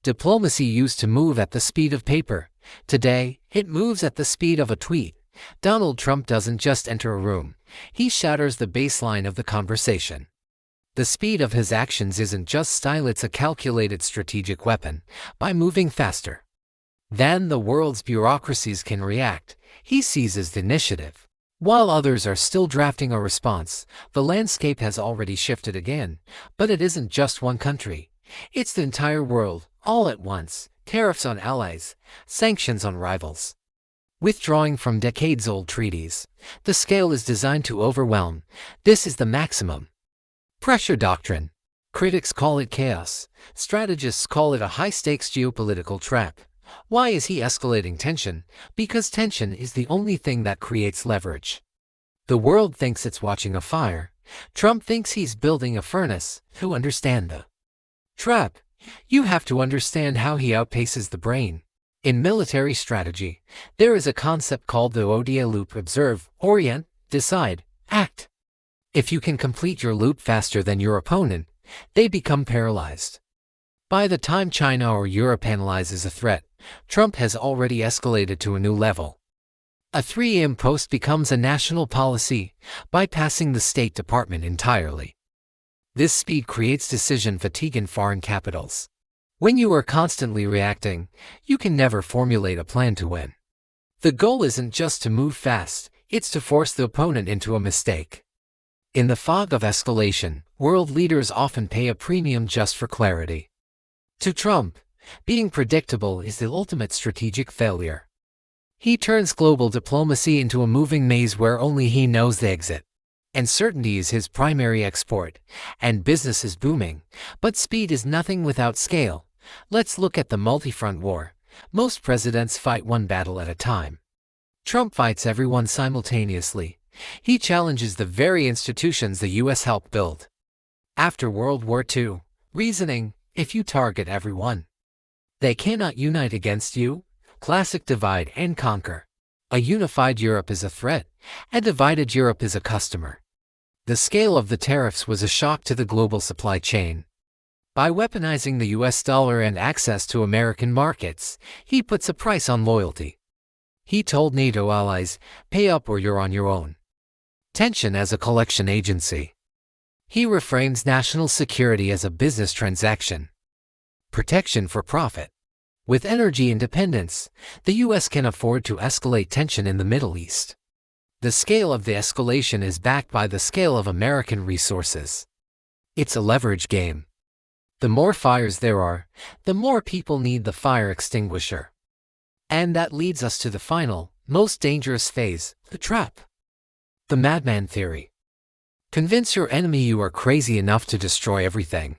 Diplomacy used to move at the speed of paper. Today, it moves at the speed of a tweet. Donald Trump doesn't just enter a room. He shatters the baseline of the conversation. The speed of his actions isn't just style, it's a calculated strategic weapon. By moving faster than the world's bureaucracies can react, he seizes the initiative. While others are still drafting a response, the landscape has already shifted again. But it isn't just one country. It's the entire world, all at once. Tariffs on allies, sanctions on rivals. Withdrawing from decades-old treaties. The scale is designed to overwhelm. This is the maximum pressure doctrine. Critics call it chaos. Strategists call it a high-stakes geopolitical trap. Why is he escalating tension? Because tension is the only thing that creates leverage. The world thinks it's watching a fire. Trump thinks he's building a furnace. To understand the trap, you have to understand how he outpaces the brain. In military strategy, there is a concept called the OODA Loop: observe, orient, decide, act. If you can complete your loop faster than your opponent, they become paralyzed. By the time China or Europe analyzes a threat, Trump has already escalated to a new level. A 3 a.m. post becomes a national policy, bypassing the State Department entirely. This speed creates decision fatigue in foreign capitals. When you are constantly reacting, you can never formulate a plan to win. The goal isn't just to move fast, it's to force the opponent into a mistake. In the fog of escalation, world leaders often pay a premium just for clarity. To Trump, being predictable is the ultimate strategic failure. He turns global diplomacy into a moving maze where only he knows the exit. And certainty is his primary export, and business is booming. But speed is nothing without scale. Let's look at the multi-front war. Most presidents fight one battle at a time. Trump fights everyone simultaneously. He challenges the very institutions the U.S. helped build. After World War II, reasoning: if you target everyone, they cannot unite against you. Classic divide and conquer. A unified Europe is a threat. A divided Europe is a customer. The scale of the tariffs was a shock to the global supply chain. By weaponizing the US dollar and access to American markets, he puts a price on loyalty. He told NATO allies, pay up or you're on your own. Tension as a collection agency. He reframes national security as a business transaction. Protection for profit. With energy independence, the US can afford to escalate tension in the Middle East. The scale of the escalation is backed by the scale of American resources. It's a leverage game. The more fires there are, the more people need the fire extinguisher. And that leads us to the final, most dangerous phase, the trap. The Madman Theory. Convince your enemy you are crazy enough to destroy everything.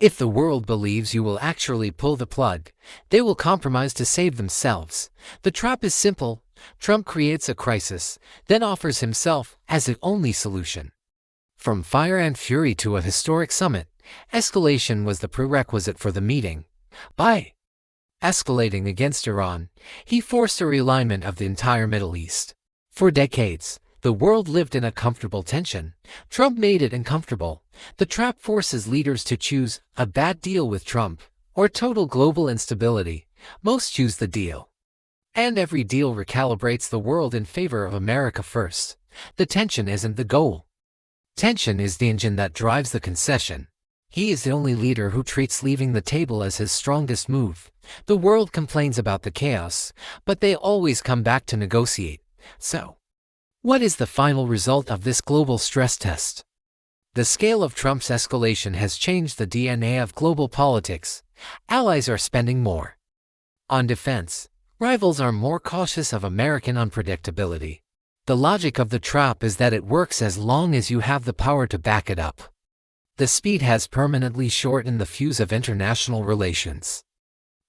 If the world believes you will actually pull the plug, they will compromise to save themselves. The trap is simple. Trump creates a crisis, then offers himself as the only solution. From fire and fury to a historic summit, escalation was the prerequisite for the meeting. By escalating against Iran, he forced a realignment of the entire Middle East. For decades, the world lived in a comfortable tension. Trump made it uncomfortable. The trap forces leaders to choose a bad deal with Trump or total global instability. Most choose the deal. And every deal recalibrates the world in favor of America first. The tension isn't the goal. Tension is the engine that drives the concession. He is the only leader who treats leaving the table as his strongest move. The world complains about the chaos, but they always come back to negotiate. So, what is the final result of this global stress test? The scale of Trump's escalation has changed the DNA of global politics. Allies are spending more on defense. Rivals are more cautious of American unpredictability. The logic of the trap is that it works as long as you have the power to back it up. The speed has permanently shortened the fuse of international relations.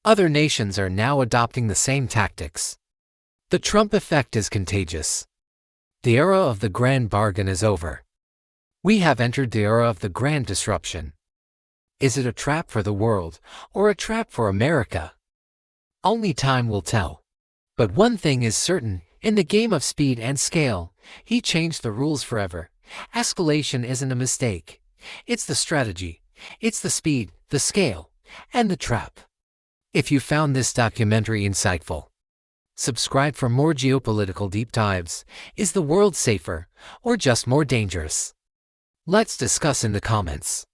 Other nations are now adopting the same tactics. The Trump effect is contagious. The era of the grand bargain is over. We have entered the era of the grand disruption. Is it a trap for the world, or a trap for America? Only time will tell. But one thing is certain, in the game of speed and scale, he changed the rules forever. Escalation isn't a mistake. It's the strategy. It's the speed, the scale, and the trap. If you found this documentary insightful, subscribe for more geopolitical deep dives. Is the world safer or just more dangerous? Let's discuss in the comments.